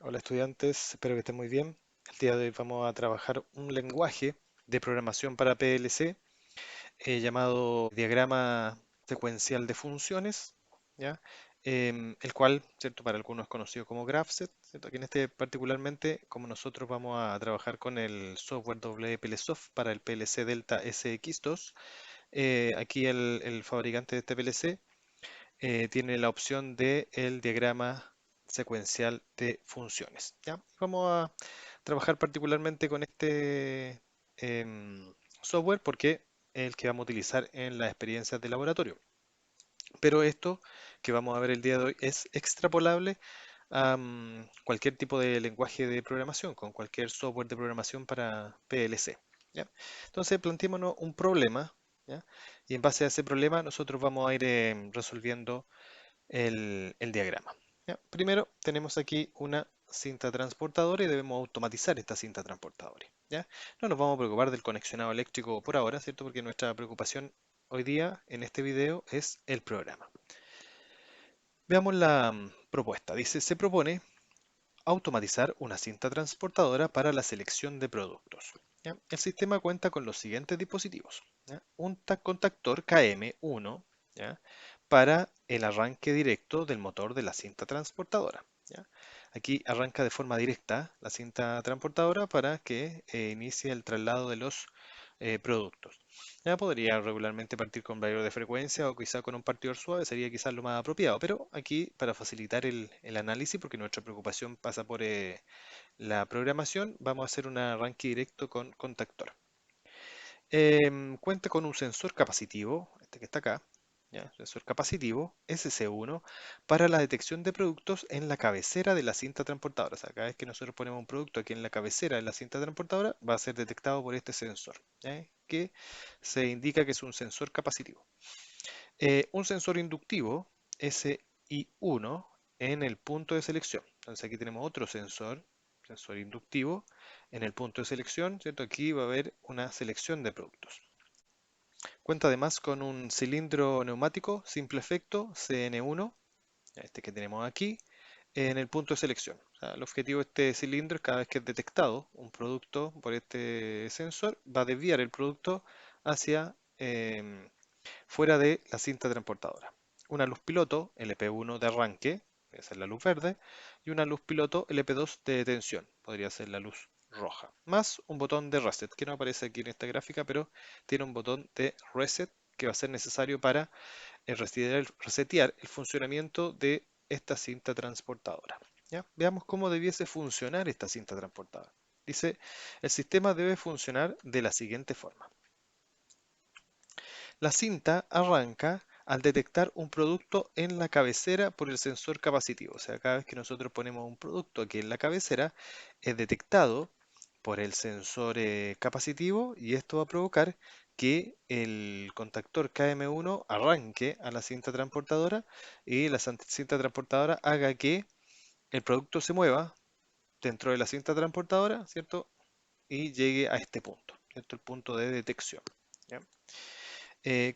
Hola estudiantes, espero que estén muy bien. El día de hoy vamos a trabajar un lenguaje de programación para PLC llamado diagrama secuencial de funciones, ¿ya? El cual, ¿cierto? Para algunos es conocido como GraphSet, ¿cierto? Aquí en este particularmente, como nosotros vamos a trabajar con el software WPLSoft para el PLC Delta SX2, aquí el fabricante de este PLC tiene la opción de el diagrama secuencial de funciones. ¿Ya? Vamos a trabajar particularmente con este software porque es el que vamos a utilizar en las experiencias de laboratorio. Pero esto que vamos a ver el día de hoy es extrapolable a cualquier tipo de lenguaje de programación, con cualquier software de programación para PLC. ¿Ya? Entonces, planteémonos un problema, ¿ya? Y en base a ese problema nosotros vamos a ir resolviendo el diagrama. ¿Ya? Primero tenemos aquí una cinta transportadora y debemos automatizar esta cinta transportadora. ¿Ya? No nos vamos a preocupar del conexionado eléctrico por ahora, ¿cierto? Porque nuestra preocupación hoy día en este video es el programa. Veamos la propuesta. Dice, se propone automatizar una cinta transportadora para la selección de productos. ¿Ya? El sistema cuenta con los siguientes dispositivos. ¿Ya? Un contactor KM1, ¿ya? Para el arranque directo del motor de la cinta transportadora. ¿Ya? Aquí arranca de forma directa la cinta transportadora para que inicie el traslado de los productos. Ya podría regularmente partir con variador de frecuencia o quizá con un partidor suave, sería quizás lo más apropiado, pero aquí para facilitar el análisis, porque nuestra preocupación pasa por la programación, vamos a hacer un arranque directo con contactor. Cuenta con un sensor capacitivo, este que está acá, ¿ya? Sensor capacitivo SC1 para la detección de productos en la cabecera de la cinta transportadora. O sea, cada vez que nosotros ponemos un producto aquí en la cabecera de la cinta transportadora, va a ser detectado por este sensor, ¿ya? Que se indica que es un sensor capacitivo. Un sensor inductivo SI1 en el punto de selección. Entonces aquí tenemos otro sensor inductivo en el punto de selección, ¿cierto? Aquí va a haber una selección de productos. Cuenta además con un cilindro neumático simple efecto CN1, este que tenemos aquí, en el punto de selección. O sea, el objetivo de este cilindro es cada vez que es detectado un producto por este sensor, va a desviar el producto hacia fuera de la cinta transportadora. Una luz piloto LP1 de arranque, puede ser la luz verde, y una luz piloto LP2 de detención, podría ser la luz roja, más un botón de reset, que no aparece aquí en esta gráfica, pero tiene un botón de reset que va a ser necesario para resetear el funcionamiento de esta cinta transportadora. ¿Ya? Veamos cómo debiese funcionar esta cinta transportadora. Dice, el sistema debe funcionar de la siguiente forma. La cinta arranca al detectar un producto en la cabecera por el sensor capacitivo. O sea, cada vez que nosotros ponemos un producto aquí en la cabecera, es detectado por el sensor capacitivo y esto va a provocar que el contactor KM1 arranque a la cinta transportadora y la cinta transportadora haga que el producto se mueva dentro de la cinta transportadora, ¿cierto? Y llegue a este punto, ¿cierto? El punto de detección. ¿Ya?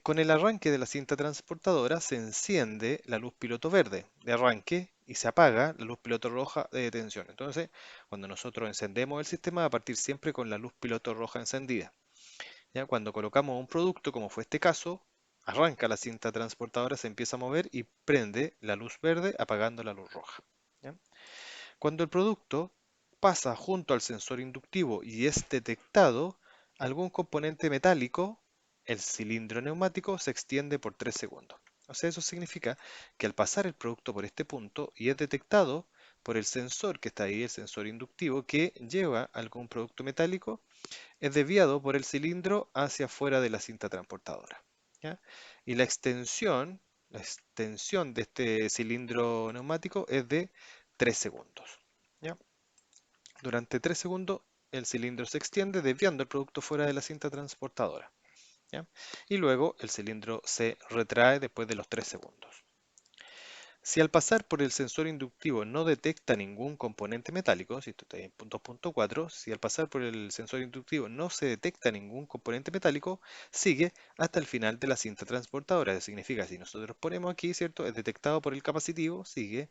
Con el arranque de la cinta transportadora se enciende la luz piloto verde de arranque y se apaga la luz piloto roja de detención. Entonces, cuando nosotros encendemos el sistema, va a partir siempre con la luz piloto roja encendida. ¿Ya? Cuando colocamos un producto, como fue este caso, arranca la cinta transportadora, se empieza a mover y prende la luz verde apagando la luz roja. ¿Ya? Cuando el producto pasa junto al sensor inductivo y es detectado algún componente metálico, el cilindro neumático se extiende por 3 segundos. O sea, eso significa que al pasar el producto por este punto y es detectado por el sensor que está ahí, el sensor inductivo, que lleva algún producto metálico, es desviado por el cilindro hacia afuera de la cinta transportadora. ¿Ya? Y la extensión de este cilindro neumático es de 3 segundos. ¿Ya? Durante 3 segundos el cilindro se extiende desviando el producto fuera de la cinta transportadora. ¿Ya? Y luego el cilindro se retrae después de los 3 segundos. Si al pasar por el sensor inductivo no detecta ningún componente metálico, si esto está en 2.4, si al pasar por el sensor inductivo no se detecta ningún componente metálico, sigue hasta el final de la cinta transportadora. Eso significa, si nosotros ponemos aquí, ¿cierto? Es detectado por el capacitivo, sigue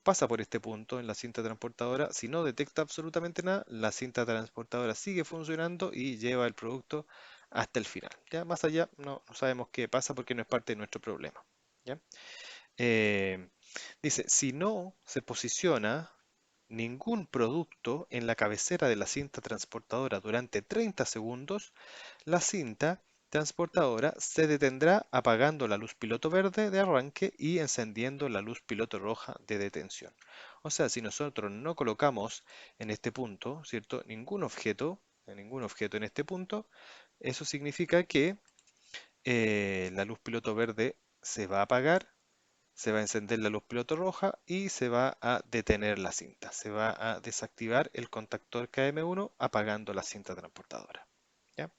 pasa por este punto en la cinta transportadora, si no detecta absolutamente nada, la cinta transportadora sigue funcionando y lleva el producto hasta el final. Ya más allá no sabemos qué pasa porque no es parte de nuestro problema. ¿Ya? Eh, Dice, si no se posiciona ningún producto en la cabecera de la cinta transportadora durante 30 segundos, la cinta transportadora se detendrá apagando la luz piloto verde de arranque y encendiendo la luz piloto roja de detención. O sea, si nosotros no colocamos en este punto, ¿cierto? Ningún objeto en este punto, eso significa que la luz piloto verde se va a apagar, se va a encender la luz piloto roja y se va a detener la cinta. Se va a desactivar el contactor KM1 apagando la cinta transportadora. ¿Ya?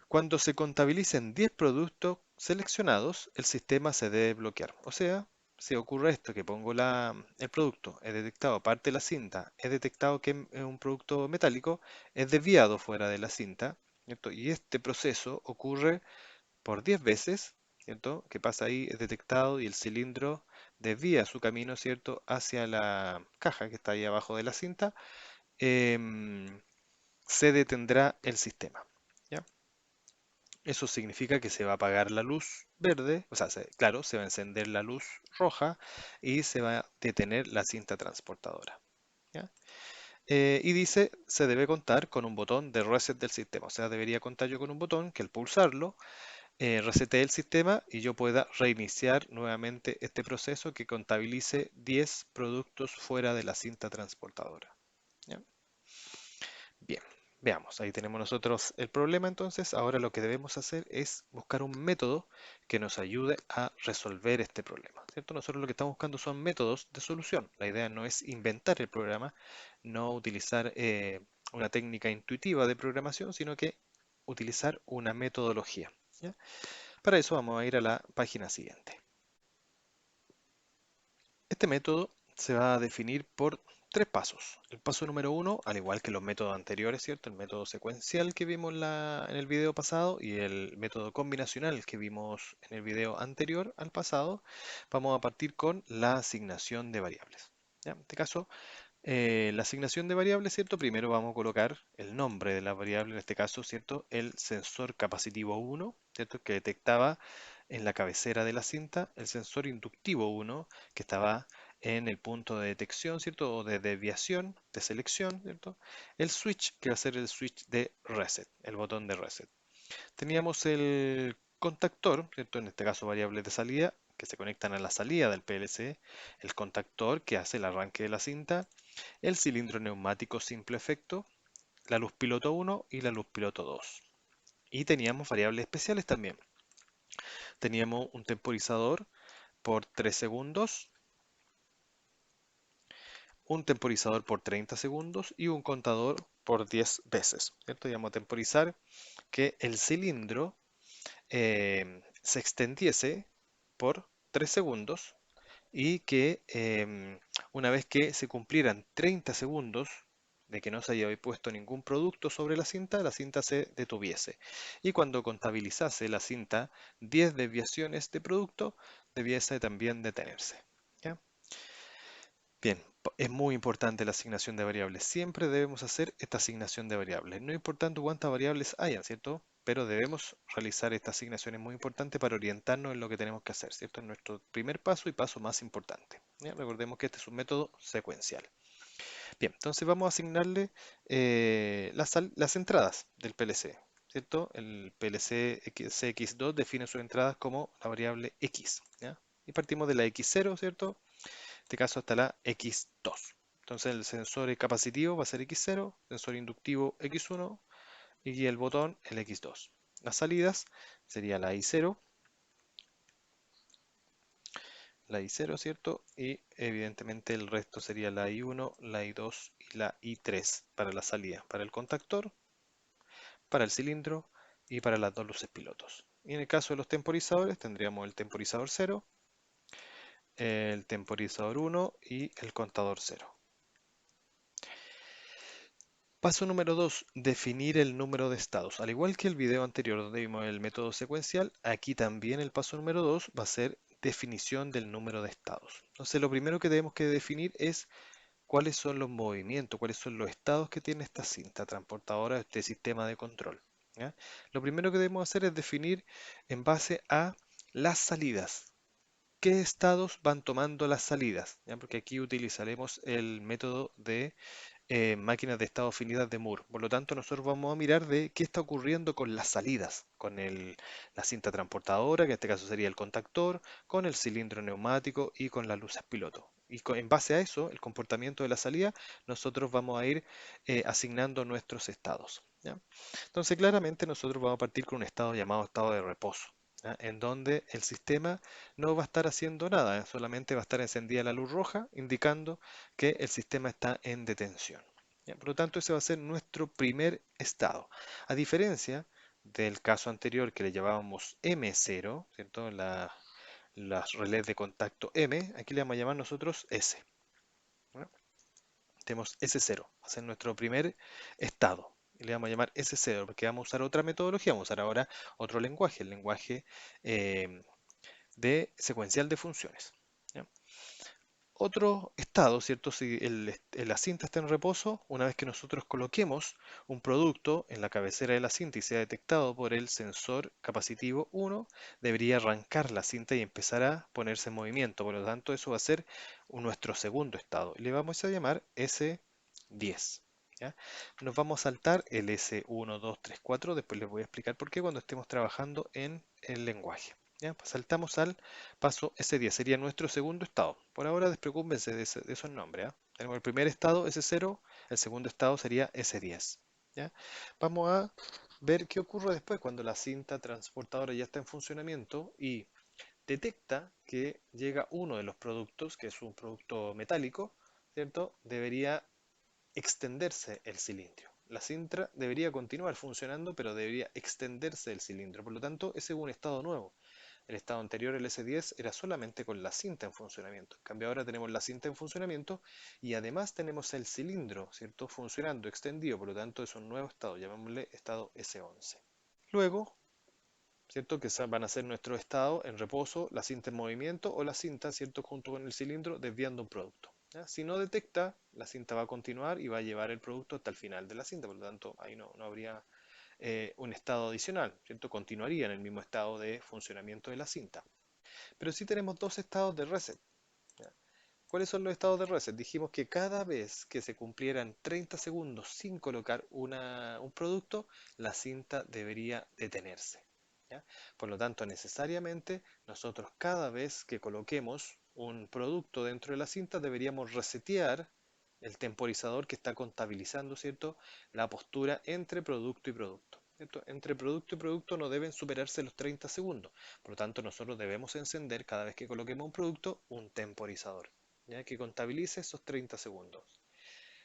Cuando se contabilicen 10 productos seleccionados, el sistema se debe bloquear. O sea, si ocurre esto, que pongo el producto, he detectado parte de la cinta, he detectado que es un producto metálico, es desviado fuera de la cinta, ¿cierto? Y este proceso ocurre por 10 veces, ¿cierto? Que pasa ahí, es detectado y el cilindro desvía su camino, ¿cierto? Hacia la caja que está ahí abajo de la cinta, em, se detendrá el sistema. ¿Ya? Eso significa que se va a apagar la luz verde, o sea, claro, se va a encender la luz roja y se va a detener la cinta transportadora. ¿Ya? Y dice, se debe contar con un botón de reset del sistema, o sea, debería contar yo con un botón que al pulsarlo resete el sistema y yo pueda reiniciar nuevamente este proceso que contabilice 10 productos fuera de la cinta transportadora. ¿Ya? Bien, veamos, ahí tenemos nosotros el problema entonces. Ahora lo que debemos hacer es buscar un método que nos ayude a resolver este problema, ¿cierto? Nosotros lo que estamos buscando son métodos de solución. La idea no es inventar el programa, no utilizar una técnica intuitiva de programación, sino que utilizar una metodología. ¿Ya? Para eso vamos a ir a la página siguiente. Este método se va a definir por tres pasos. El paso número uno, al igual que los métodos anteriores, ¿cierto? El método secuencial que vimos en el video pasado y el método combinacional que vimos en el video anterior al pasado, vamos a partir con la asignación de variables. ¿Ya? En este caso, la asignación de variables, ¿cierto? Primero vamos a colocar el nombre de la variable, en este caso, ¿cierto? El sensor capacitivo 1, ¿cierto? Que detectaba en la cabecera de la cinta, el sensor inductivo 1, que estaba en el punto de detección, ¿cierto? O de desviación, de selección, ¿cierto? El switch, que va a ser el switch de reset, el botón de reset. Teníamos el contactor, ¿cierto? En este caso variables de salida, que se conectan a la salida del PLC, el contactor que hace el arranque de la cinta, el cilindro neumático simple efecto, la luz piloto 1 y la luz piloto 2. Y teníamos variables especiales también. Teníamos un temporizador por 3 segundos, un temporizador por 30 segundos y un contador por 10 veces. ¿Cierto? Y vamos a temporizar que el cilindro se extendiese por 3 segundos y que una vez que se cumplieran 30 segundos de que no se haya puesto ningún producto sobre la cinta se detuviese. Y cuando contabilizase la cinta 10 desviaciones de producto, debiese también detenerse. ¿Ya? Bien, es muy importante la asignación de variables. Siempre debemos hacer esta asignación de variables. No importando cuántas variables hayan, ¿cierto? Pero debemos realizar esta asignación. Es muy importante para orientarnos en lo que tenemos que hacer, ¿cierto? Es nuestro primer paso y paso más importante. ¿Ya? Recordemos que este es un método secuencial. Bien, entonces vamos a asignarle las entradas del PLC, ¿cierto? El PLC CX2 define sus entradas como la variable X, ¿ya? Y partimos de la X0, ¿cierto? En este caso hasta la X2. Entonces el sensor capacitivo va a ser X0, sensor inductivo X1 y el botón el X2. Las salidas sería la I0, ¿cierto? Y evidentemente el resto sería la I1, la I2 y la I3 para la salida, para el contactor, para el cilindro y para las dos luces pilotos. Y en el caso de los temporizadores tendríamos el temporizador 0, el temporizador 1 y el contador 0. Paso número 2, definir el número de estados. Al igual que el video anterior donde vimos el método secuencial, aquí también el paso número 2 va a ser definición del número de estados. Entonces, lo primero que tenemos que definir es cuáles son los movimientos, cuáles son los estados que tiene esta cinta transportadora, este sistema de control. ¿Ya? Lo primero que debemos hacer es definir en base a las salidas. ¿Qué estados van tomando las salidas? ¿Ya? Porque aquí utilizaremos el método de máquinas de estado afinidad de Moore. Por lo tanto, nosotros vamos a mirar de qué está ocurriendo con las salidas, con la cinta transportadora, que en este caso sería el contactor, con el cilindro neumático y con las luces piloto. Y en base a eso, el comportamiento de la salida, nosotros vamos a ir asignando nuestros estados. ¿Ya? Entonces, claramente nosotros vamos a partir con un estado llamado estado de reposo. ¿Ya? En donde el sistema no va a estar haciendo nada, solamente va a estar encendida la luz roja, indicando que el sistema está en detención. ¿Ya? Por lo tanto, ese va a ser nuestro primer estado. A diferencia del caso anterior que le llamábamos M0, ¿cierto? Las relés de contacto M, aquí le vamos a llamar nosotros S. ¿No? Tenemos S0, va a ser nuestro primer estado. Y le vamos a llamar S0 porque vamos a usar otra metodología, vamos a usar ahora otro lenguaje, el lenguaje de secuencial de funciones. ¿Ya? Otro estado, ¿cierto? Si la cinta está en reposo, una vez que nosotros coloquemos un producto en la cabecera de la cinta y sea detectado por el sensor capacitivo 1, debería arrancar la cinta y empezar a ponerse en movimiento. Por lo tanto, eso va a ser nuestro segundo estado. Le vamos a llamar S10. ¿Ya? Nos vamos a saltar el S1, 2, 3, 4. Después les voy a explicar por qué cuando estemos trabajando en el lenguaje. ¿Ya? Pues saltamos al paso S10, sería nuestro segundo estado. Por ahora despreocúpense de esos nombres. ¿Ah? Tenemos el primer estado S0, el segundo estado sería S10. ¿Ya? Vamos a ver qué ocurre después cuando la cinta transportadora ya está en funcionamiento y detecta que llega uno de los productos, que es un producto metálico, ¿cierto? Debería extenderse el cilindro. La cinta debería continuar funcionando, pero debería extenderse el cilindro. Por lo tanto, ese es un estado nuevo. El estado anterior, el S10, era solamente con la cinta en funcionamiento. En cambio, ahora tenemos la cinta en funcionamiento y además tenemos el cilindro, ¿cierto? Funcionando, extendido. Por lo tanto, es un nuevo estado. Llamémosle estado S11. Luego, ¿cierto? Que van a ser nuestro estado en reposo, la cinta en movimiento o la cinta, ¿cierto? Junto con el cilindro desviando un producto. ¿Ya? Si no detecta, la cinta va a continuar y va a llevar el producto hasta el final de la cinta. Por lo tanto, ahí no habría un estado adicional, ¿cierto? Continuaría en el mismo estado de funcionamiento de la cinta. Pero sí tenemos dos estados de reset. ¿Ya? ¿Cuáles son los estados de reset? Dijimos que cada vez que se cumplieran 30 segundos sin colocar un producto, la cinta debería detenerse. ¿Ya? Por lo tanto, necesariamente nosotros cada vez que coloquemos un producto dentro de la cinta deberíamos resetear el temporizador que está contabilizando, ¿cierto? La postura entre producto y producto. ¿Cierto? Entre producto y producto no deben superarse los 30 segundos. Por lo tanto, nosotros debemos encender cada vez que coloquemos un producto un temporizador, ¿ya? Que contabilice esos 30 segundos.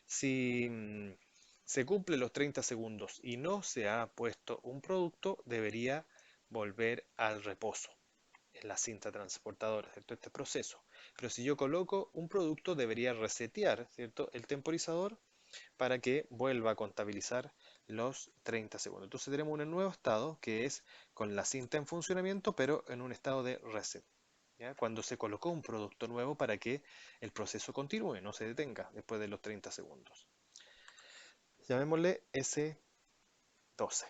Si se cumplen los 30 segundos y no se ha puesto un producto, debería volver al reposo en la cinta transportadora, ¿cierto? Este proceso. Pero si yo coloco un producto, debería resetear, ¿cierto? El temporizador para que vuelva a contabilizar los 30 segundos. Entonces tenemos un nuevo estado que es con la cinta en funcionamiento, pero en un estado de reset. ¿Ya? Cuando se colocó un producto nuevo para que el proceso continúe, no se detenga después de los 30 segundos. Llamémosle S12.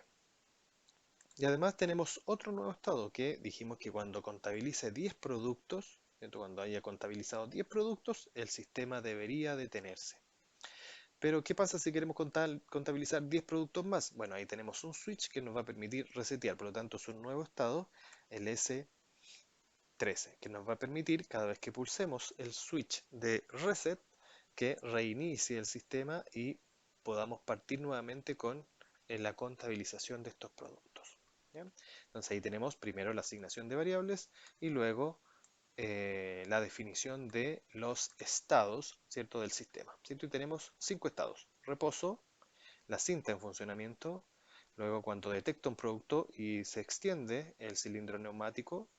Y además tenemos otro nuevo estado que dijimos que cuando contabilice 10 productos, ¿cierto? Cuando haya contabilizado 10 productos, el sistema debería detenerse. Pero ¿qué pasa si queremos contabilizar 10 productos más? Bueno, ahí tenemos un switch que nos va a permitir resetear, por lo tanto es un nuevo estado, el S13, que nos va a permitir cada vez que pulsemos el switch de reset que reinicie el sistema y podamos partir nuevamente con la contabilización de estos productos. ¿Ya? Entonces ahí tenemos primero la asignación de variables y luego la definición de los estados, ¿cierto? Del sistema, ¿cierto? Y tenemos 5 estados: reposo, la cinta en funcionamiento, luego cuando detecta un producto y se extiende el cilindro neumático,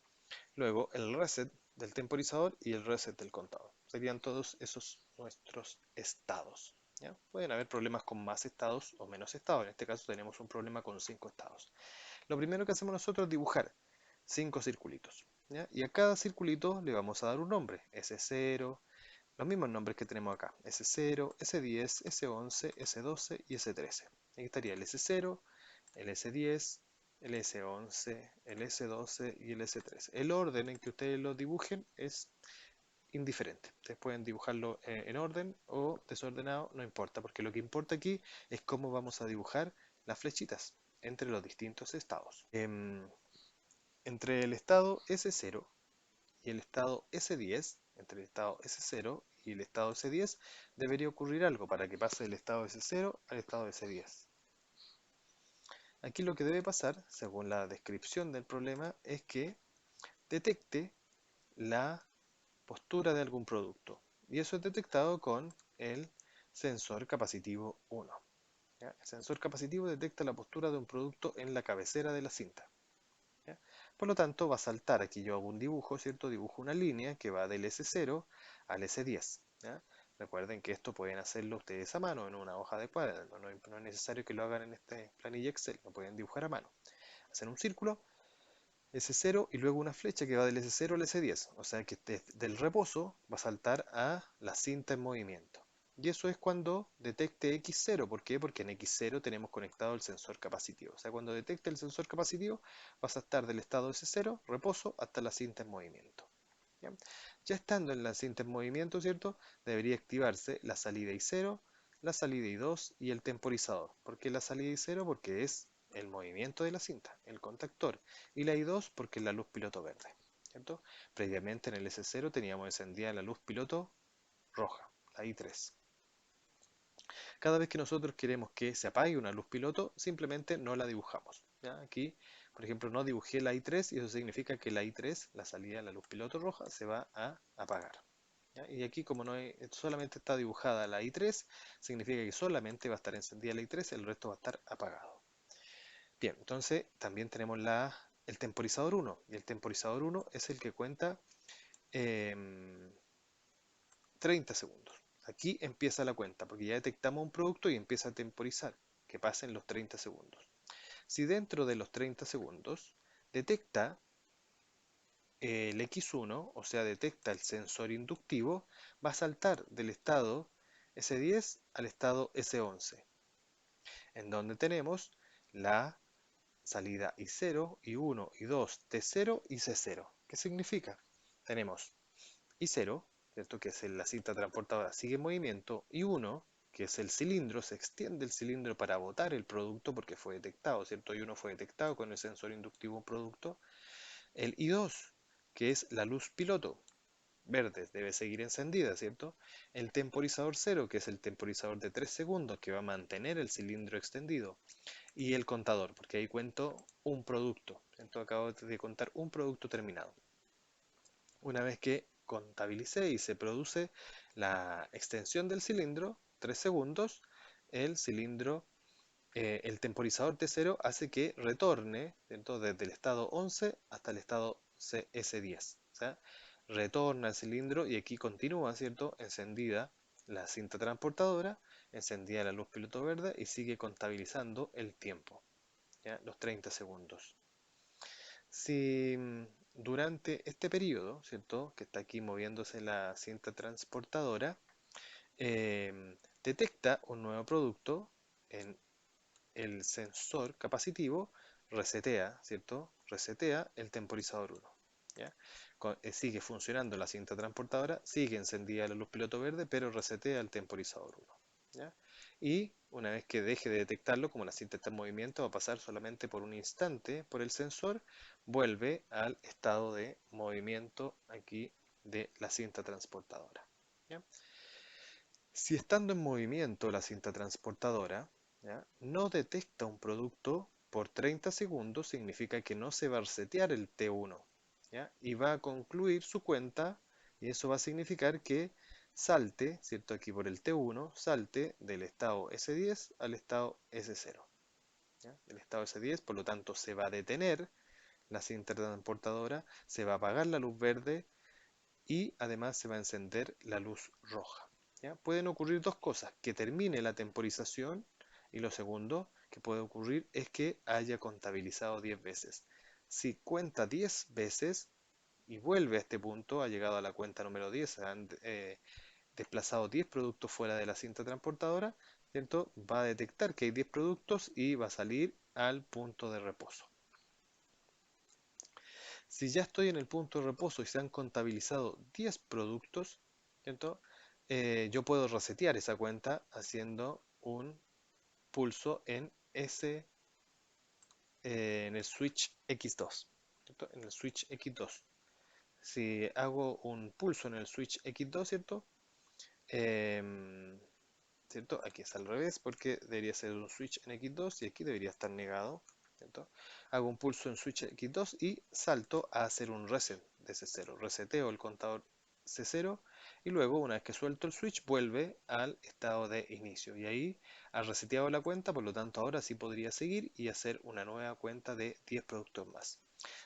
luego el reset del temporizador y el reset del contador. Serían todos esos nuestros estados. ¿Ya? Pueden haber problemas con más estados o menos estados. En este caso tenemos un problema con 5 estados. Lo primero que hacemos nosotros es dibujar 5 circulitos. ¿ya? Y a cada circulito le vamos a dar un nombre, S0, los mismos nombres que tenemos acá, S0, S10, S11, S12 y S13. Aquí estaría el S0, el S10, el S11, el S12 y el S13. El orden en que ustedes lo dibujen es indiferente. Ustedes pueden dibujarlo en orden o desordenado, no importa, porque lo que importa aquí es cómo vamos a dibujar las flechitas entre los distintos estados. Entre el estado S0 y el estado S10, entre el estado S0 y el estado S10, debería ocurrir algo para que pase del estado S0 al estado S10. Aquí lo que debe pasar, según la descripción del problema, es que detecte la postura de algún producto. Y eso es detectado con el sensor capacitivo 1. ¿Ya? El sensor capacitivo detecta la postura de un producto en la cabecera de la cinta. ¿Ya? Por lo tanto, va a saltar, aquí yo hago un dibujo, ¿cierto? Dibujo una línea que va del S0 al S10. ¿Ya? Recuerden que esto pueden hacerlo ustedes a mano en una hoja de cuaderno, no es necesario que lo hagan en este planilla Excel, lo pueden dibujar a mano. Hacen un círculo S0 y luego una flecha que va del S0 al S10. O sea que del reposo va a saltar a la cinta en movimiento. Y eso es cuando detecte X0. ¿Por qué? Porque en X0 tenemos conectado el sensor capacitivo. O sea, cuando detecte el sensor capacitivo, va a saltar del estado S0, reposo, hasta la cinta en movimiento. ¿Ya? Ya estando en la cinta en movimiento, ¿cierto? Debería activarse la salida I0, la salida I2 y el temporizador. ¿Por qué la salida I0? Porque es el movimiento de la cinta, el contactor. Y la I2 porque es la luz piloto verde. ¿Cierto? Previamente en el S0 teníamos encendida la luz piloto roja, la I3. Cada vez que nosotros queremos que se apague una luz piloto, simplemente no la dibujamos. ¿Ya? Aquí, por ejemplo, no dibujé la I3 y eso significa que la I3, la salida de la luz piloto roja, se va a apagar. ¿Ya? Y aquí, como no solamente está dibujada la I3, significa que solamente va a estar encendida la I3, el resto va a estar apagado. Bien, entonces también tenemos el temporizador 1, y el temporizador 1 es el que cuenta em, 30 segundos. Aquí empieza la cuenta, porque ya detectamos un producto y empieza a temporizar, que pasen los 30 segundos. Si dentro de los 30 segundos detecta el X1, o sea, detecta el sensor inductivo, va a saltar del estado S10 al estado S11, en donde tenemos la salida I0, I1, I2, T0 y C0. ¿Qué significa? Tenemos I0, ¿cierto? Que es la cinta transportadora, sigue en movimiento, I1, que es el cilindro, se extiende el cilindro para botar el producto porque fue detectado, ¿cierto? I1 fue detectado con el sensor inductivo producto. El I2, que es la luz piloto, verde, debe seguir encendida, ¿cierto? El temporizador 0, que es el temporizador de 3 segundos, que va a mantener el cilindro extendido. Y el contador, porque ahí cuento un producto. Entonces acabo de contar un producto terminado. Una vez que contabilicé y se produce la extensión del cilindro, 3 segundos, el cilindro, el temporizador T0 hace que retorne, ¿cierto? Desde el estado 11 hasta el estado S10. O sea, retorna el cilindro y aquí continúa, ¿cierto? Encendida la cinta transportadora, encendida la luz piloto verde y sigue contabilizando el tiempo, ¿ya? Los 30 segundos. Si durante este periodo, ¿cierto? Que está aquí moviéndose la cinta transportadora, detecta un nuevo producto en el sensor capacitivo, resetea, ¿cierto? Resetea el temporizador 1. ¿Ya? Sigue funcionando la cinta transportadora, sigue encendida la luz piloto verde, pero resetea el temporizador 1. ¿Ya? Y una vez que deje de detectarlo, como la cinta está en movimiento, va a pasar solamente por un instante por el sensor, vuelve al estado de movimiento aquí de la cinta transportadora. ¿Ya? Si estando en movimiento la cinta transportadora, ¿ya? No detecta un producto por 30 segundos, significa que no se va a resetear el T1, ¿ya? Y va a concluir su cuenta y eso va a significar que salte, ¿cierto? Aquí por el T1, salte del estado S10 al estado S0. ¿Ya? El estado S10, por lo tanto, se va a detener la cinta transportadora, se va a apagar la luz verde y además se va a encender la luz roja. ¿Ya? Pueden ocurrir dos cosas, que termine la temporización y lo segundo que puede ocurrir es que haya contabilizado 10 veces. Si cuenta 10 veces, y vuelve a este punto, ha llegado a la cuenta número 10, se han desplazado 10 productos fuera de la cinta transportadora, ¿cierto? Va a detectar que hay 10 productos y va a salir al punto de reposo. Si ya estoy en el punto de reposo y se han contabilizado 10 productos, ¿cierto? Yo puedo resetear esa cuenta haciendo un pulso en el switch X2, ¿cierto? En el switch X2. Si hago un pulso en el switch X2, ¿cierto? Em, ¿Cierto? Aquí es al revés porque debería ser un switch en X2 y aquí debería estar negado, ¿cierto? Hago un pulso en switch X2 y salto a hacer un reset de C0. Reseteo el contador C0 y luego, una vez que suelto el switch, vuelve al estado de inicio. Y ahí ha reseteado la cuenta, por lo tanto ahora sí podría seguir y hacer una nueva cuenta de 10 productos más.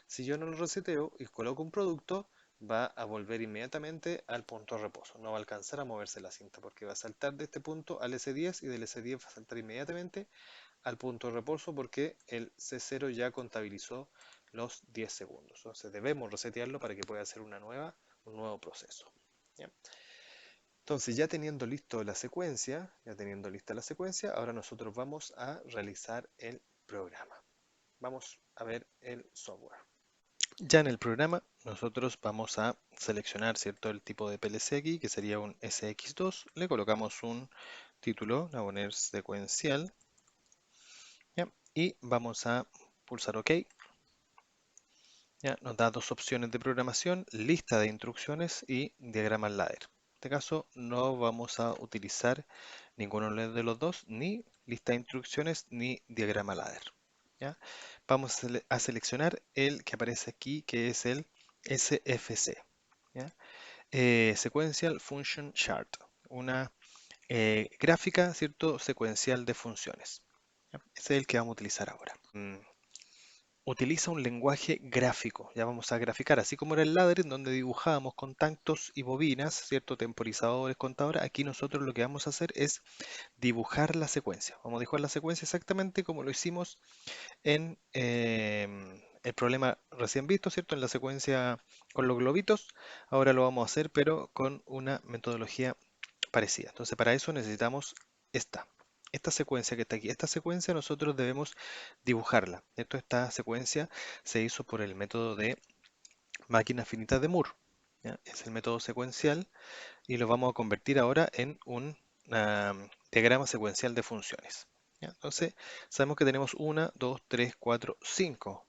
Si yo no lo reseteo y coloco un producto, va a volver inmediatamente al punto de reposo. No va a alcanzar a moverse la cinta porque va a saltar de este punto al S10 y del S10 va a saltar inmediatamente al punto de reposo porque el C0 ya contabilizó los 10 segundos. Entonces debemos resetearlo para que pueda hacer un nuevo proceso. ¿Ya? Entonces ya teniendo listo la secuencia, ya teniendo lista la secuencia, ahora nosotros vamos a realizar el programa. Vamos a ver el software. Ya en el programa nosotros vamos a seleccionar, ¿cierto?, el tipo de PLC aquí, que sería un SX2. Le colocamos un título, a poner secuencial, ¿ya? Y vamos a pulsar OK. ¿Ya? Nos da dos opciones de programación, lista de instrucciones y diagrama ladder. En este caso no vamos a utilizar ninguno de los dos, ni lista de instrucciones ni diagrama ladder. ¿Ya? Vamos a seleccionar el que aparece aquí, que es el SFC. ¿Ya? Sequential Function Chart, una gráfica, ¿cierto?, secuencial de funciones. ¿Ya? Ese es el que vamos a utilizar ahora. Utiliza un lenguaje gráfico. Ya vamos a graficar, así como era el ladder, en donde dibujábamos contactos y bobinas, ¿cierto? Temporizadores, contadores. Aquí nosotros lo que vamos a hacer es dibujar la secuencia. Vamos a dibujar la secuencia exactamente como lo hicimos en el problema recién visto, ¿cierto? En la secuencia con los globitos. Ahora lo vamos a hacer, pero con una metodología parecida. Entonces, para eso necesitamos esta secuencia que está aquí. Esta secuencia nosotros debemos dibujarla. Esta secuencia se hizo por el método de máquinas finitas de Moore. ¿Ya? Es el método secuencial y lo vamos a convertir ahora en un diagrama secuencial de funciones. ¿Ya? Entonces, sabemos que tenemos 1, 2, 3, 4, 5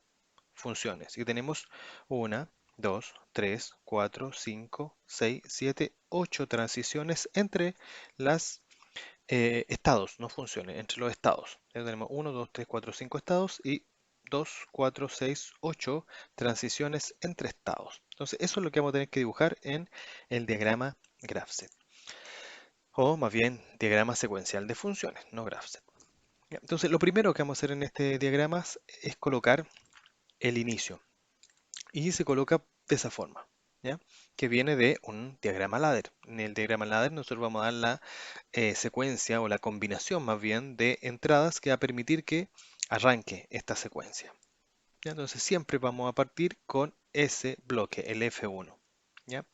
funciones y tenemos 1, 2, 3, 4, 5, 6, 7, 8 transiciones entre las estados, no funciones, entre los estados. Ya tenemos 1, 2, 3, 4, 5 estados y 2, 4, 6, 8 transiciones entre estados. Entonces, eso es lo que vamos a tener que dibujar en el diagrama GraphSet. O más bien, diagrama secuencial de funciones, no GraphSet. Entonces, lo primero que vamos a hacer en este diagrama es colocar el inicio. Y se coloca de esa forma, ¿ya? Que viene de un diagrama ladder. En el diagrama ladder nosotros vamos a dar la secuencia o la combinación más bien de entradas que va a permitir que arranque esta secuencia. ¿Ya? Entonces siempre vamos a partir con ese bloque, el F1, ¿ya?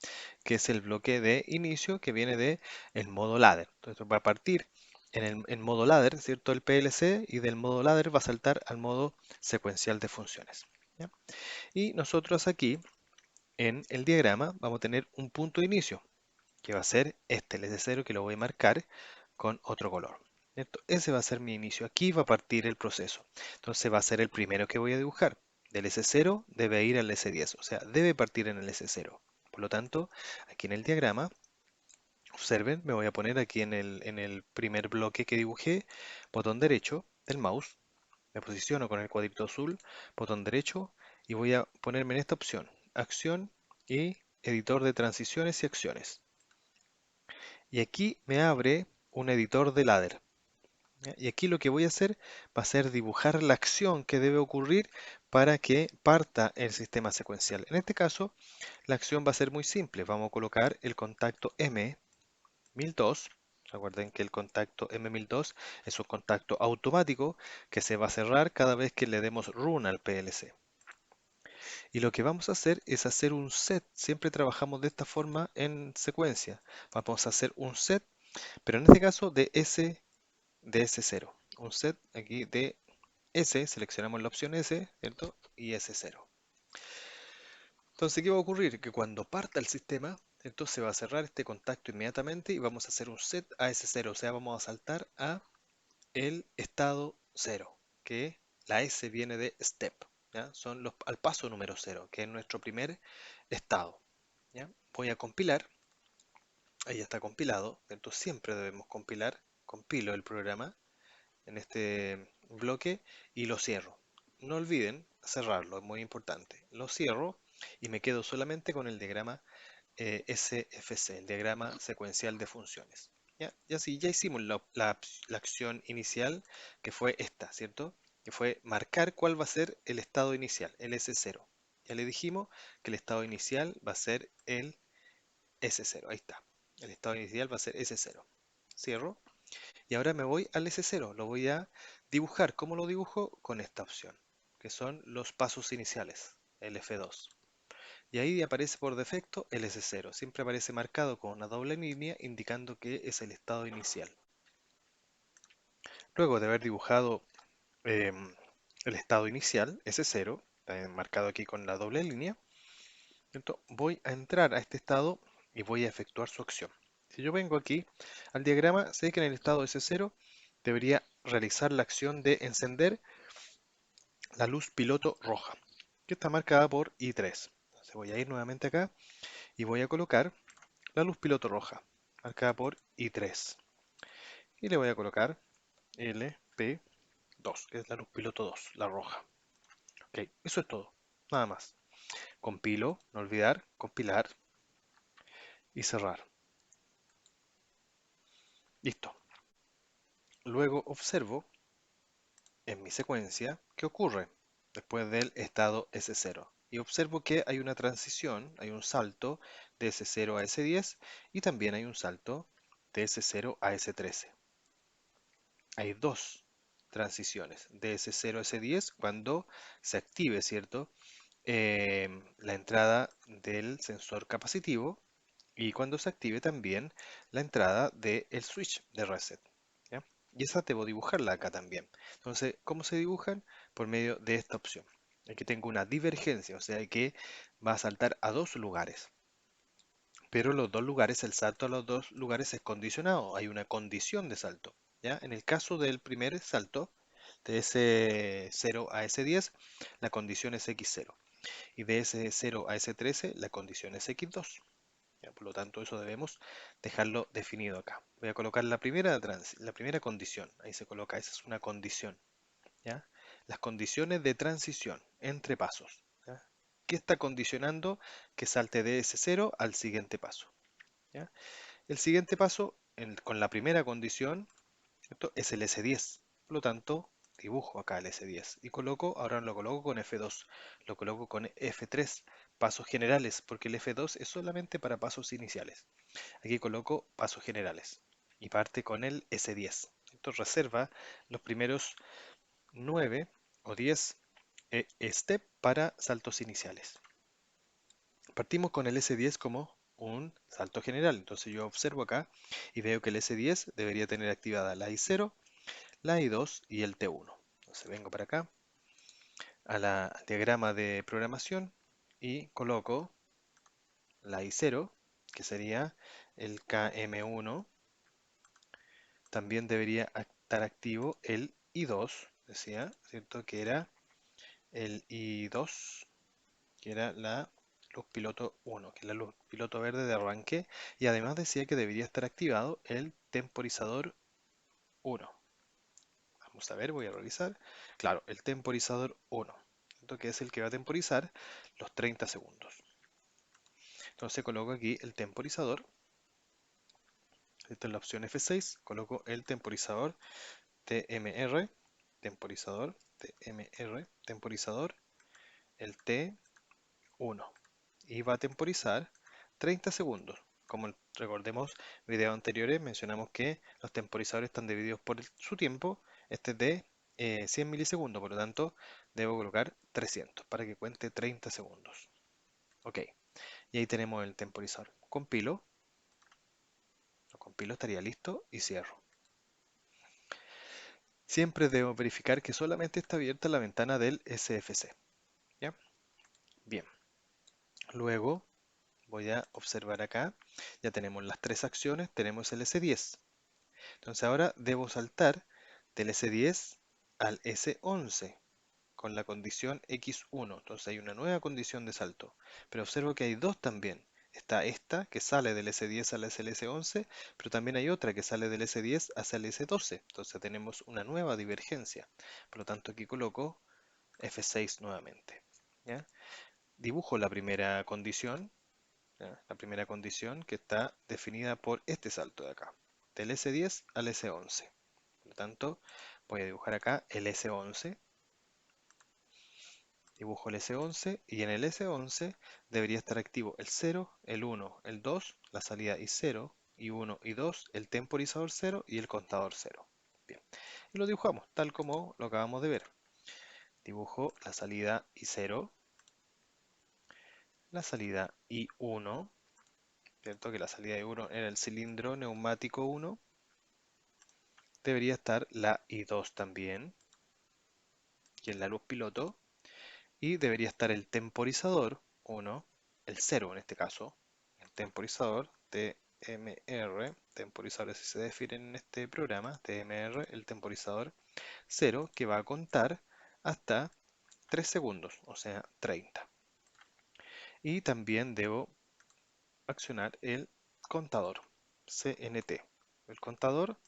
Que es el bloque de inicio que viene de el modo ladder. Entonces va a partir en modo ladder, ¿cierto? El PLC y del modo ladder va a saltar al modo secuencial de funciones. ¿Ya? Y nosotros aquí en el diagrama vamos a tener un punto de inicio, que va a ser este, el S0, que lo voy a marcar con otro color. ¿Cierto? Ese va a ser mi inicio. Aquí va a partir el proceso. Entonces va a ser el primero que voy a dibujar. Del S0 debe ir al S10, o sea, debe partir en el S0. Por lo tanto, aquí en el diagrama, observen, me voy a poner aquí en el primer bloque que dibujé, botón derecho del mouse, me posiciono con el cuadrito azul, botón derecho, y voy a ponerme en esta opción, acción y editor de transiciones y acciones. Y aquí me abre un editor de ladder. ¿Ya? Y aquí lo que voy a hacer va a ser dibujar la acción que debe ocurrir para que parta el sistema secuencial. En este caso, la acción va a ser muy simple. Vamos a colocar el contacto M1002. Recuerden que el contacto M1002 es un contacto automático que se va a cerrar cada vez que le demos run al PLC. Y lo que vamos a hacer es hacer un set. Siempre trabajamos de esta forma en secuencia. Vamos a hacer un set, pero en este caso de S0. Un set aquí de S, seleccionamos la opción S, ¿cierto? Y S0. Entonces, ¿qué va a ocurrir? Que cuando parta el sistema, entonces se va a cerrar este contacto inmediatamente y vamos a hacer un set a S0. O sea, vamos a saltar a el estado 0, que la S viene de step, ¿ya? Son al paso número 0, que es nuestro primer estado, ¿ya? Voy a compilar, ahí está compilado, entonces siempre debemos compilar, compilo el programa en este bloque y lo cierro. No olviden cerrarlo, es muy importante. Lo cierro y me quedo solamente con el diagrama SFC, el diagrama secuencial de funciones. ¿Ya? Y así ya hicimos la acción inicial, que fue esta, ¿cierto? Que fue marcar cuál va a ser el estado inicial, el S0. Ya le dijimos que el estado inicial va a ser el S0, ahí está. El estado inicial va a ser S0. Cierro. Y ahora me voy al S0, lo voy a dibujar. ¿Cómo lo dibujo? Con esta opción, que son los pasos iniciales, el F2. Y ahí aparece por defecto el S0. Siempre aparece marcado con una doble línea indicando que es el estado inicial. Luego de haber dibujado el estado inicial, S0, marcado aquí con la doble línea, ¿cierto? Voy a entrar a este estado y voy a efectuar su acción. Si yo vengo aquí al diagrama, sé que en el estado S0 debería realizar la acción de encender la luz piloto roja, que está marcada por I3. Entonces voy a ir nuevamente acá y voy a colocar la luz piloto roja, marcada por I3. Y le voy a colocar LP2, que es la luz piloto 2, la roja. Ok, eso es todo, nada más. Compilo, no olvidar, compilar y cerrar. Listo. Luego observo en mi secuencia qué ocurre después del estado S0. Y observo que hay una transición, hay un salto de S0 a S10 y también hay un salto de S0 a S13. Hay dos transiciones de S0 a S10 cuando se active, ¿cierto? La entrada del sensor capacitivo y cuando se active también la entrada del switch de reset, ¿ya? Y esa debo dibujarla acá también. Entonces, ¿cómo se dibujan? Por medio de esta opción. Aquí tengo una divergencia, o sea que va a saltar a dos lugares. Pero los dos lugares, el salto a los dos lugares es condicionado. Hay una condición de salto, ¿ya? En el caso del primer salto, de S0 a S10, la condición es X0. Y de S0 a S13, la condición es X2. ¿Ya? Por lo tanto, eso debemos dejarlo definido acá. Voy a colocar la primera condición. Ahí se coloca, esa es una condición, ¿ya? Las condiciones de transición entre pasos, ¿ya? ¿Qué está condicionando que salte de S0 al siguiente paso? ¿Ya? El siguiente paso, con la primera condición, ¿cierto? Es el S10. Por lo tanto, dibujo acá el S10 y ahora lo coloco con F2, lo coloco con F3, pasos generales, porque el F2 es solamente para pasos iniciales. Aquí coloco pasos generales y parte con el S10. Entonces reserva los primeros 9 o 10 step para saltos iniciales. Partimos con el S10 como un salto general. Entonces yo observo acá y veo que el S10 debería tener activada la I0, la I2 y el T1. Entonces vengo para acá al diagrama de programación y coloco la I0, que sería el KM1. También debería estar activo el I2, decía, ¿cierto? Que era el I2, que era la luz piloto 1, que es la luz piloto verde de arranque, y además decía que debería estar activado el temporizador 1. Vamos a ver, voy a revisar. Claro, el temporizador 1, ¿cierto? Que es el que va a temporizar los 30 segundos. Entonces coloco aquí el temporizador, esta es la opción F6, coloco el temporizador TMR, temporizador TMR, temporizador, el T1. Y va a temporizar 30 segundos. Como recordemos videos anteriores, mencionamos que los temporizadores están divididos por su tiempo. Este es de 100 milisegundos, por lo tanto debo colocar 300 para que cuente 30 segundos. Ok, y ahí tenemos el temporizador. Compilo, lo compilo, estaría listo y cierro. Siempre debo verificar que solamente está abierta la ventana del SFC. ¿Ya? Bien, luego voy a observar acá, ya tenemos las tres acciones, tenemos el S10. Entonces ahora debo saltar del S10 al S11 con la condición X1. Entonces hay una nueva condición de salto. Pero observo que hay dos también. Está esta que sale del S10 al S11, pero también hay otra que sale del S10 hacia el S12. Entonces tenemos una nueva divergencia. Por lo tanto aquí coloco F6 nuevamente. ¿Ya? Dibujo la primera condición, ¿ya? La primera condición que está definida por este salto de acá, del S10 al S11. Por lo tanto, voy a dibujar acá el S11, dibujo el S11 y en el S11 debería estar activo el 0, el 1, el 2, la salida I0, I1 y 2, el temporizador 0 y el contador 0. Bien, y lo dibujamos tal como lo acabamos de ver. Dibujo la salida I0, la salida I1, ¿cierto? Que la salida I1 era el cilindro neumático 1. Debería estar la I2 también, que es la luz piloto, y debería estar el temporizador 1, el 0 en este caso, el temporizador TMR, temporizadores si se definen en este programa, TMR, el temporizador 0, que va a contar hasta 3 segundos, o sea, 30. Y también debo accionar el contador, CNT. El contador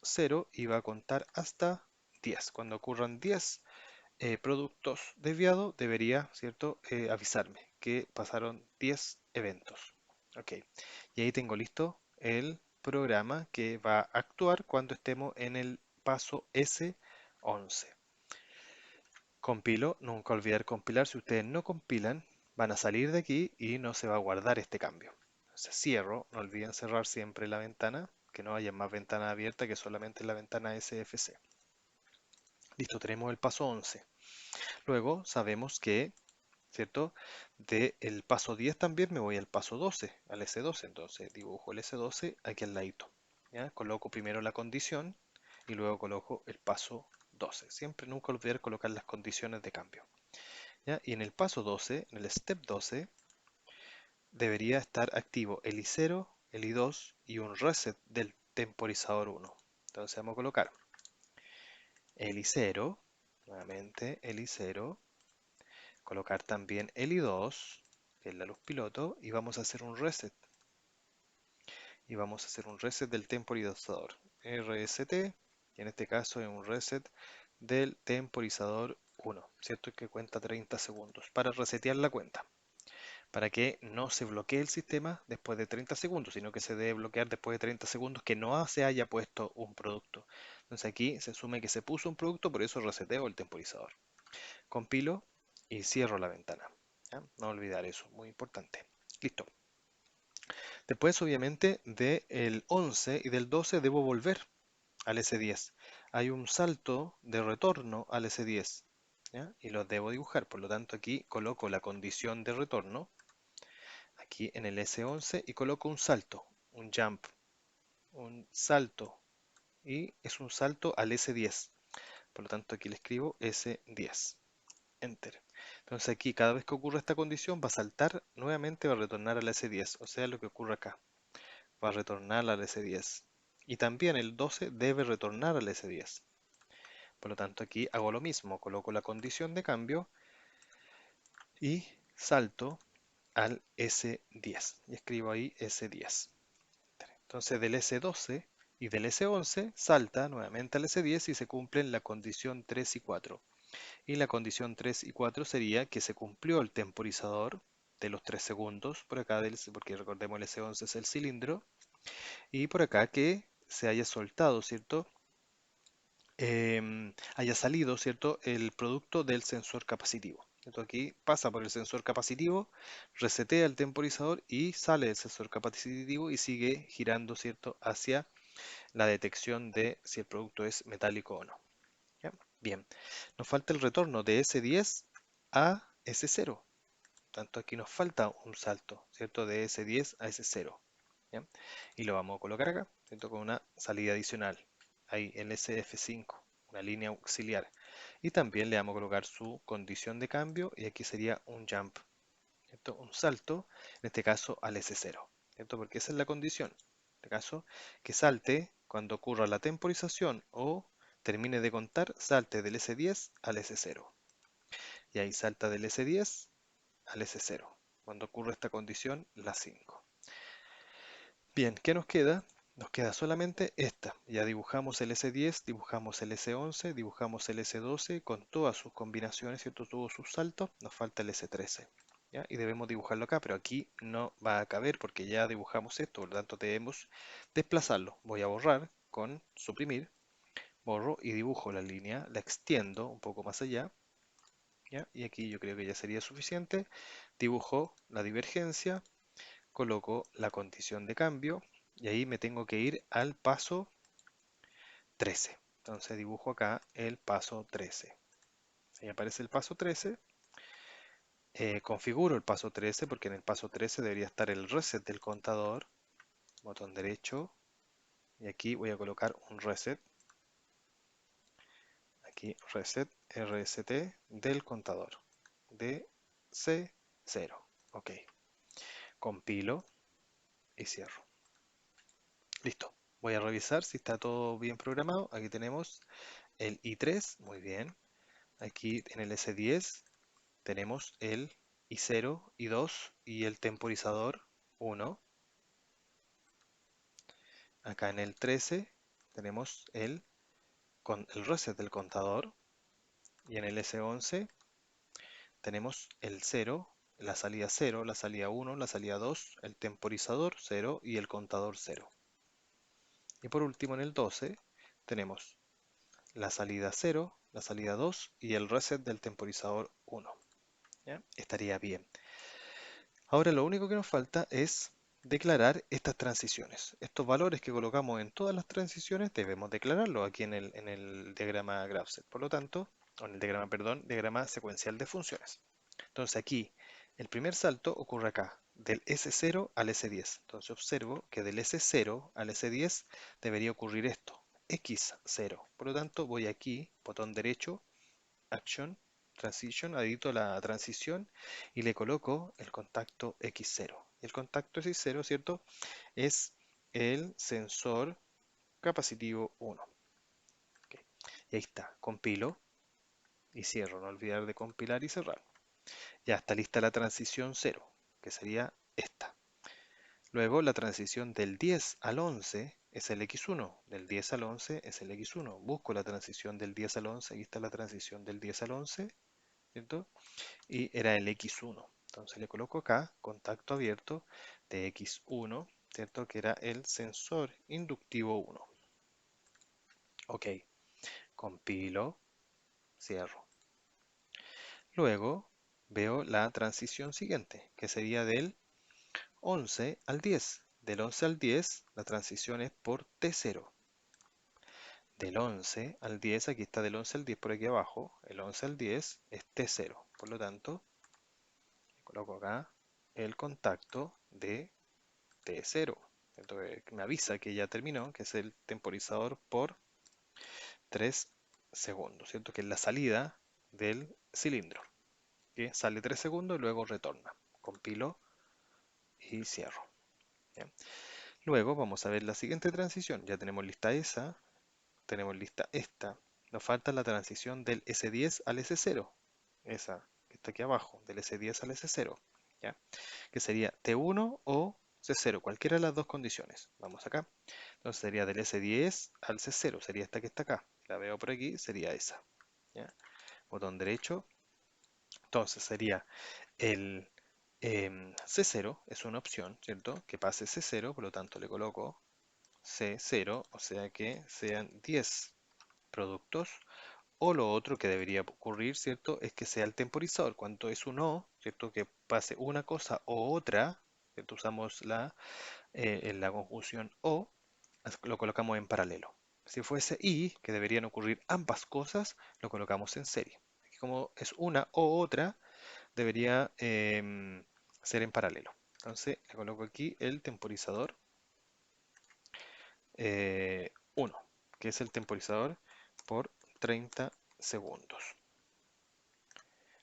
0 y va a contar hasta 10. Cuando ocurran 10 productos desviados, debería, ¿cierto?, avisarme que pasaron 10 eventos. Ok, y ahí tengo listo el programa que va a actuar cuando estemos en el paso S11. Compilo, nunca olvidar compilar. Si ustedes no compilan, van a salir de aquí y no se va a guardar este cambio. Entonces cierro, no olviden cerrar siempre la ventana, que no haya más ventana abierta que solamente la ventana SFC. Listo, tenemos el paso 11. Luego sabemos que, ¿cierto? Del paso 10 también me voy al paso 12, al S12. Entonces dibujo el S12 aquí al ladito. ¿Ya? Coloco primero la condición y luego coloco el paso 12. Siempre nunca olvidar colocar las condiciones de cambio. ¿Ya? Y en el paso 12, en el step 12, debería estar activo el I0, el I2 y un reset del temporizador 1. Entonces vamos a colocar el I0, nuevamente el I0, colocar también el I2, que es la luz piloto, y vamos a hacer un reset. Y vamos a hacer un reset del temporizador. RST, y en este caso es un reset del temporizador 1, ¿cierto? Que cuenta 30 segundos para resetear la cuenta, para que no se bloquee el sistema después de 30 segundos, sino que se debe bloquear después de 30 segundos que no se haya puesto un producto. Entonces aquí se asume que se puso un producto, por eso reseteo el temporizador. Compilo y cierro la ventana. ¿Ya? No olvidar eso, muy importante. Listo. Después, obviamente, del 11 y del 12 debo volver al S10. Hay un salto de retorno al S10, ¿ya? Y lo debo dibujar. Por lo tanto, aquí coloco la condición de retorno, aquí en el S11, y coloco un salto, un jump, un salto, y es un salto al S10. Por lo tanto, aquí le escribo S10. Enter. Entonces aquí cada vez que ocurra esta condición va a saltar nuevamente, va a retornar al S10, o sea lo que ocurre acá, va a retornar al S10. Y también el 12 debe retornar al S10. Por lo tanto aquí hago lo mismo, coloco la condición de cambio y salto al S10 y escribo ahí S10. Entonces del S12 y del S11 salta nuevamente al S10 y se cumplen la condición 3 y 4. Y la condición 3 y 4 sería que se cumplió el temporizador de los 3 segundos por acá, porque recordemos el S11 es el cilindro, y por acá que se haya soltado, ¿cierto? Haya salido, ¿cierto? El producto del sensor capacitivo. Esto aquí pasa por el sensor capacitivo, resetea el temporizador y sale del sensor capacitivo y sigue girando, ¿cierto? Hacia la detección de si el producto es metálico o no. ¿Ya? Bien, nos falta el retorno de S10 a S0. Tanto aquí nos falta un salto, ¿cierto? De S10 a S0. ¿Ya? Y lo vamos a colocar acá, ¿cierto? Con una salida adicional. Ahí el SF5, una línea auxiliar. Y también le vamos a colocar su condición de cambio y aquí sería un jump, ¿cierto? Un salto, en este caso al S0, ¿cierto? Porque esa es la condición. En este caso, que salte cuando ocurra la temporización o termine de contar, salte del S10 al S0. Y ahí salta del S10 al S0. Cuando ocurre esta condición, la 5. Bien, ¿qué nos queda? Nos queda solamente esta. Ya dibujamos el S10, dibujamos el S11, dibujamos el S12 con todas sus combinaciones, ¿cierto? Todos sus saltos. Nos falta el S13. ¿Ya? Y debemos dibujarlo acá, pero aquí no va a caber porque ya dibujamos esto, por lo tanto debemos desplazarlo. Voy a borrar con suprimir, borro y dibujo la línea, la extiendo un poco más allá. ¿Ya? Y aquí yo creo que ya sería suficiente. Dibujo la divergencia, coloco la condición de cambio y ahí me tengo que ir al paso 13. Entonces dibujo acá el paso 13. Ahí aparece el paso 13. Configuro el paso 13 porque en el paso 13 debería estar el reset del contador. Botón derecho. Y aquí voy a colocar un reset. Aquí reset RST del contador. De C0. Ok. Compilo y cierro. Listo. Voy a revisar si está todo bien programado. Aquí tenemos el I3, muy bien. Aquí en el S10 tenemos el I0, I2 y el temporizador 1. Acá en el 13 tenemos el reset del contador. Y en el S11 tenemos el 0, la salida 0, la salida 1, la salida 2, el temporizador 0 y el contador 0. Y por último en el 12 tenemos la salida 0, la salida 2 y el reset del temporizador 1. ¿Ya? Estaría bien. Ahora lo único que nos falta es declarar estas transiciones. Estos valores que colocamos en todas las transiciones debemos declararlos aquí en el diagrama GraphSet. Por lo tanto, o en el diagrama, perdón, diagrama secuencial de funciones. Entonces aquí, el primer salto ocurre acá, del S0 al S10. Entonces observo que del S0 al S10 debería ocurrir esto, X0. Por lo tanto, voy aquí, botón derecho, Action, Transition, edito la transición y le coloco el contacto X0. El contacto X0, ¿cierto? Es el sensor capacitivo 1. Ok. Y ahí está, compilo y cierro. No olvidar de compilar y cerrar. Ya está lista la transición 0, que sería esta. Luego la transición del 10 al 11 es el X1, del 10 al 11 es el X1. Busco la transición del 10 al 11, aquí está la transición del 10 al 11, ¿cierto? Y era el X1. Entonces le coloco acá contacto abierto de X1, ¿cierto? Que era el sensor inductivo 1. Ok, compilo, cierro. Luego veo la transición siguiente, que sería del 11 al 10. Del 11 al 10, la transición es por T0. Del 11 al 10, aquí está del 11 al 10 por aquí abajo, el 11 al 10 es T0. Por lo tanto, coloco acá el contacto de T0. Entonces me avisa que ya terminó, que es el temporizador por 3 segundos, ¿cierto? Que es la salida del cilindro, que sale 3 segundos y luego retorna. Compilo y cierro. ¿Ya? Luego vamos a ver la siguiente transición. Ya tenemos lista esa, tenemos lista esta. Nos falta la transición del S10 al S0. Esa que está aquí abajo, del S10 al S0. ¿Ya? Que sería T1 o C0, cualquiera de las dos condiciones. Vamos acá. Entonces sería del S10 al C0, sería esta que está acá. La veo por aquí, sería esa. ¿Ya? Botón derecho. Entonces sería el C0, es una opción, ¿cierto? Que pase C0, por lo tanto le coloco C0, o sea que sean 10 productos. O lo otro que debería ocurrir, ¿cierto? Es que sea el temporizador. Cuando es un O, ¿cierto? Que pase una cosa o otra, ¿cierto? Usamos en la conjunción o, lo colocamos en paralelo. Si fuese y, que deberían ocurrir ambas cosas, lo colocamos en serie. Aquí como es una o otra, debería ser en paralelo. Entonces le coloco aquí el temporizador 1, que es el temporizador por 30 segundos.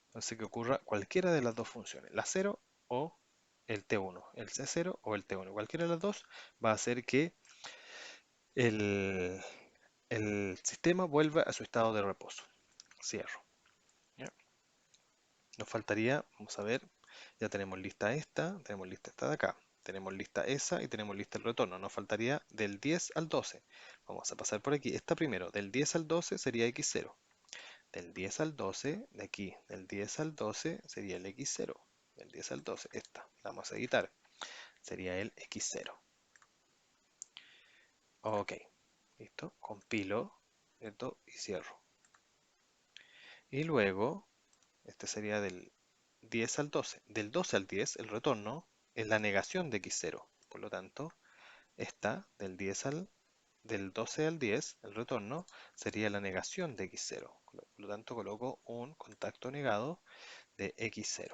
Entonces que ocurra cualquiera de las dos funciones, la 0 o el T1, el C0 o el T1. Cualquiera de las dos va a hacer que el, el sistema vuelva a su estado de reposo. Cierro. ¿Ya? Nos faltaría, vamos a ver, ya tenemos lista esta, tenemos lista esta de acá, tenemos lista esa y tenemos lista el retorno. Nos faltaría del 10 al 12. Vamos a pasar por aquí. Esta primero, del 10 al 12 sería X0. Del 10 al 12, de aquí, del 10 al 12 sería el X0. Del 10 al 12, esta, la vamos a editar. Sería el X0. Ok, listo. Compilo, ¿cierto? Y cierro. Y luego, este sería del 10 al 12. Del 12 al 10, el retorno es la negación de X0. Por lo tanto, esta del 12 al 10, el retorno sería la negación de X0. Por lo tanto, coloco un contacto negado de X0.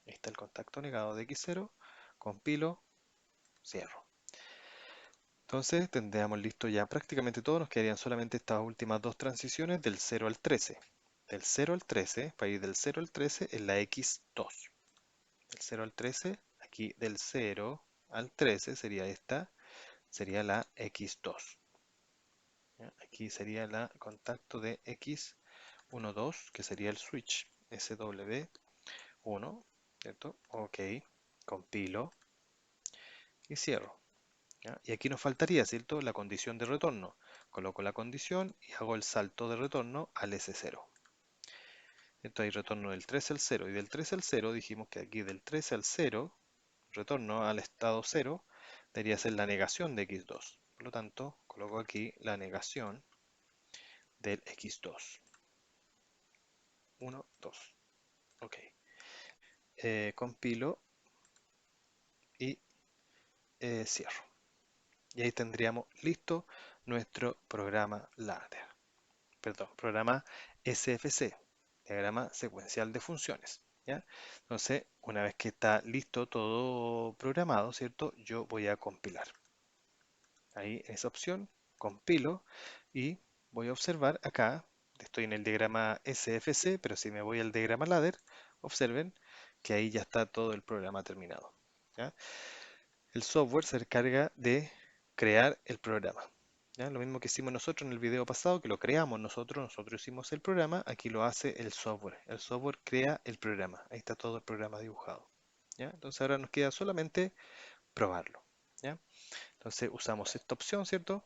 Ahí está el contacto negado de X0. Compilo, cierro. Entonces tendríamos listo ya prácticamente todo. Nos quedarían solamente estas últimas dos transiciones del 0 al 13. Del 0 al 13, para ir del 0 al 13 es la X2. Del 0 al 13, aquí del 0 al 13 sería esta, sería la X2. ¿Ya? Aquí sería el contacto de X1, 2, que sería el switch SW1, ¿cierto? Ok, compilo y cierro. ¿Ya? Y aquí nos faltaría, ¿cierto? La condición de retorno. Coloco la condición y hago el salto de retorno al S0. Entonces hay retorno del 13 al 0 y del 13 al 0 dijimos que aquí del 13 al 0, retorno al estado 0, debería ser la negación de X2. Por lo tanto, coloco aquí la negación del X2. 1, 2. Ok. Compilo y cierro. Y ahí tendríamos listo nuestro programa ladder. Perdón, programa SFC, diagrama secuencial de funciones. ¿Ya? Entonces, una vez que está listo todo programado, ¿cierto? Yo voy a compilar. Ahí en esa opción, compilo y voy a observar acá, estoy en el diagrama SFC, pero si me voy al diagrama ladder, observen que ahí ya está todo el programa terminado. ¿Ya? El software se encarga de crear el programa. ¿Ya? Lo mismo que hicimos nosotros en el video pasado, que lo creamos nosotros hicimos el programa, aquí lo hace el software. El software crea el programa. Ahí está todo el programa dibujado. ¿Ya? Entonces ahora nos queda solamente probarlo. ¿Ya? Entonces usamos esta opción, ¿cierto?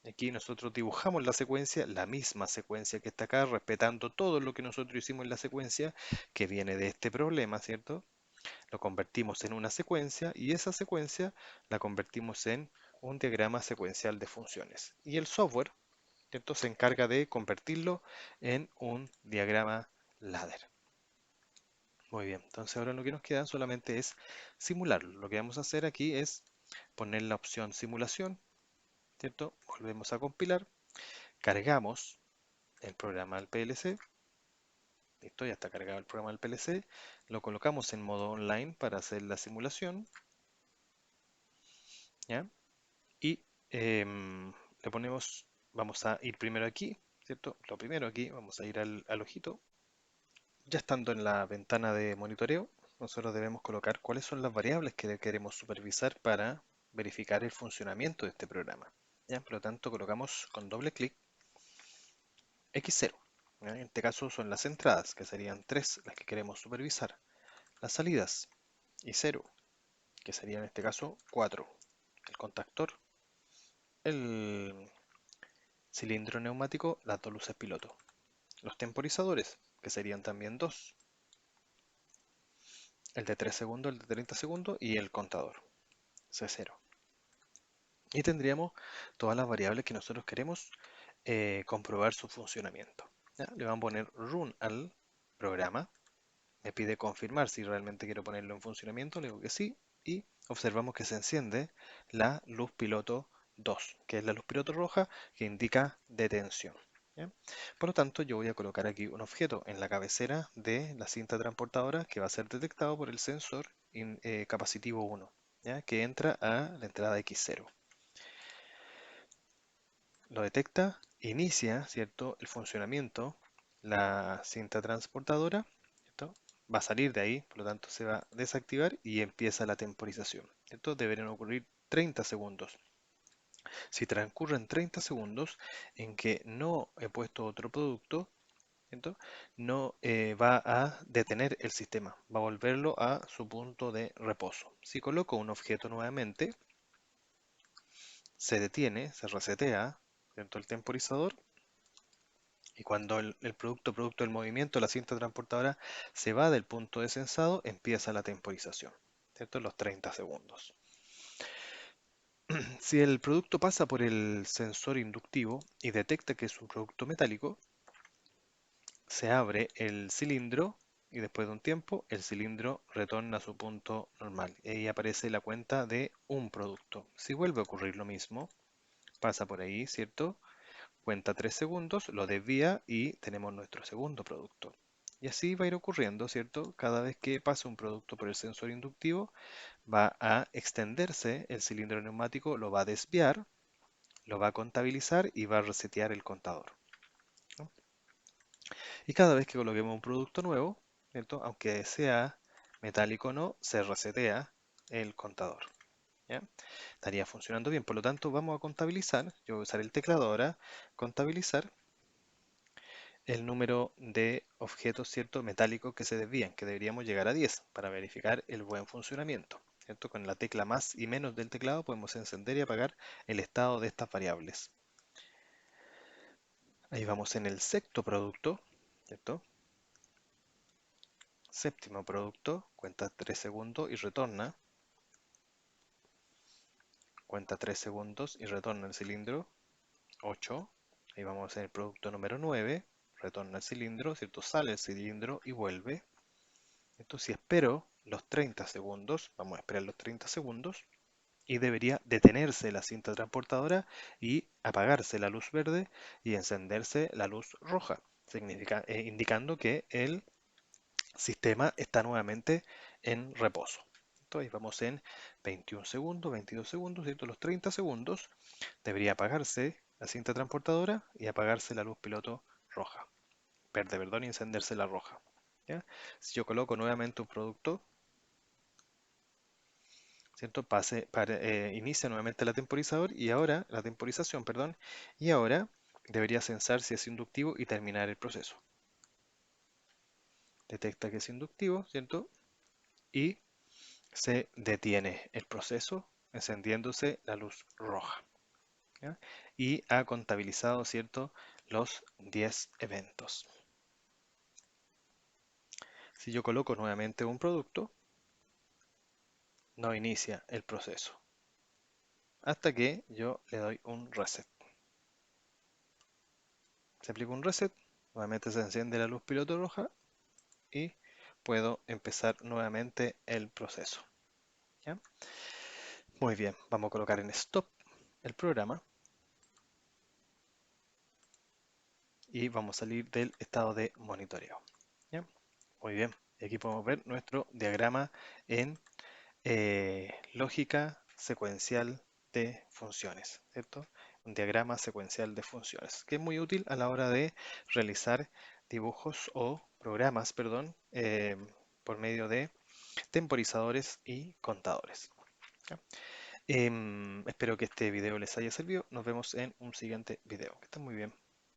Aquí nosotros dibujamos la secuencia, la misma secuencia que está acá, respetando todo lo que nosotros hicimos en la secuencia que viene de este problema, ¿cierto? Lo convertimos en una secuencia y esa secuencia la convertimos en un diagrama secuencial de funciones. Y el software, ¿cierto? Se encarga de convertirlo en un diagrama ladder. Muy bien, entonces ahora lo que nos queda solamente es simularlo. Lo que vamos a hacer aquí es poner la opción simulación, ¿cierto? Volvemos a compilar, cargamos el programa del PLC. Listo, ya está cargado el programa del PLC. Lo colocamos en modo online para hacer la simulación. ¿Ya? Y le ponemos, vamos a ir primero aquí, ¿cierto? Lo primero aquí, vamos a ir al ojito. Ya estando en la ventana de monitoreo, nosotros debemos colocar cuáles son las variables que queremos supervisar para verificar el funcionamiento de este programa. ¿Ya? Por lo tanto, colocamos con doble clic X0. ¿Ya? En este caso son las entradas, que serían 3 las que queremos supervisar. Las salidas y 0, que sería en este caso 4. El contactor, el cilindro neumático, las dos luces piloto. Los temporizadores, que serían también dos. El de 3 segundos, el de 30 segundos y el contador, C0. Y tendríamos todas las variables que nosotros queremos comprobar su funcionamiento. ¿Ya? Le vamos a poner run al programa. Me pide confirmar si realmente quiero ponerlo en funcionamiento. Le digo que sí. Y observamos que se enciende la luz piloto 2, que es la luz piloto roja que indica detención. ¿Ya? Por lo tanto, yo voy a colocar aquí un objeto en la cabecera de la cinta transportadora que va a ser detectado por el sensor capacitivo 1, ¿ya? Que entra a la entrada X0. Lo detecta, inicia, ¿cierto?, el funcionamiento, la cinta transportadora, ¿cierto? Va a salir de ahí, por lo tanto se va a desactivar y empieza la temporización. ¿Cierto? Deberían ocurrir 30 segundos. Si transcurren 30 segundos en que no he puesto otro producto, ¿cierto? No va a detener el sistema, va a volverlo a su punto de reposo. Si coloco un objeto nuevamente, se detiene, se resetea, ¿cierto? El temporizador. Y cuando el producto del movimiento, la cinta transportadora, se va del punto de sensado, empieza la temporización, ¿cierto? Los 30 segundos. Si el producto pasa por el sensor inductivo y detecta que es un producto metálico, se abre el cilindro y después de un tiempo el cilindro retorna a su punto normal. Y ahí aparece la cuenta de un producto. Si vuelve a ocurrir lo mismo, pasa por ahí, ¿cierto? Cuenta 3 segundos, lo desvía y tenemos nuestro segundo producto. Y así va a ir ocurriendo, ¿cierto? Cada vez que pasa un producto por el sensor inductivo, va a extenderse el cilindro neumático, lo va a desviar, lo va a contabilizar y va a resetear el contador, ¿no? Y cada vez que coloquemos un producto nuevo, ¿cierto? Aunque sea metálico o no, se resetea el contador, ¿ya? Estaría funcionando bien. Por lo tanto, vamos a contabilizar. Yo voy a usar el teclado ahora, contabilizar el número de objetos, ¿cierto?, metálicos que se desvían, que deberíamos llegar a 10 para verificar el buen funcionamiento, ¿cierto? Con la tecla más y menos del teclado podemos encender y apagar el estado de estas variables. Ahí vamos en el sexto producto, ¿cierto? Séptimo producto, cuenta 3 segundos y retorna. Cuenta 3 segundos y retorna el cilindro. 8. Ahí vamos en el producto número 9. Retorna el cilindro, ¿cierto? Sale el cilindro y vuelve. Entonces, si espero los 30 segundos, vamos a esperar los 30 segundos, y debería detenerse la cinta transportadora y apagarse la luz verde y encenderse la luz roja, indicando que el sistema está nuevamente en reposo. Entonces vamos en 21 segundos, 22 segundos, ¿cierto? Los 30 segundos debería apagarse la cinta transportadora y apagarse la luz piloto roja, verde, perdón, y encenderse la roja, ¿ya? Si yo coloco nuevamente un producto, ¿cierto? Inicia nuevamente la temporizador y ahora, la temporización, perdón, y ahora debería censar si es inductivo y terminar el proceso. Detecta que es inductivo, ¿cierto? Y se detiene el proceso encendiéndose la luz roja, ¿ya? Y ha contabilizado, ¿cierto?, los 10 eventos. Si yo coloco nuevamente un producto, no inicia el proceso hasta que yo le doy un reset. Se aplica un reset, nuevamente se enciende la luz piloto roja y puedo empezar nuevamente el proceso, ¿ya? Muy bien, vamos a colocar en stop el programa y vamos a salir del estado de monitoreo, ¿ya? Muy bien, y aquí podemos ver nuestro diagrama en lógica secuencial de funciones, ¿cierto? Un diagrama secuencial de funciones, que es muy útil a la hora de realizar dibujos o programas, perdón, por medio de temporizadores y contadores, ¿ya? Espero que este video les haya servido. Nos vemos en un siguiente video. Que estén muy bien.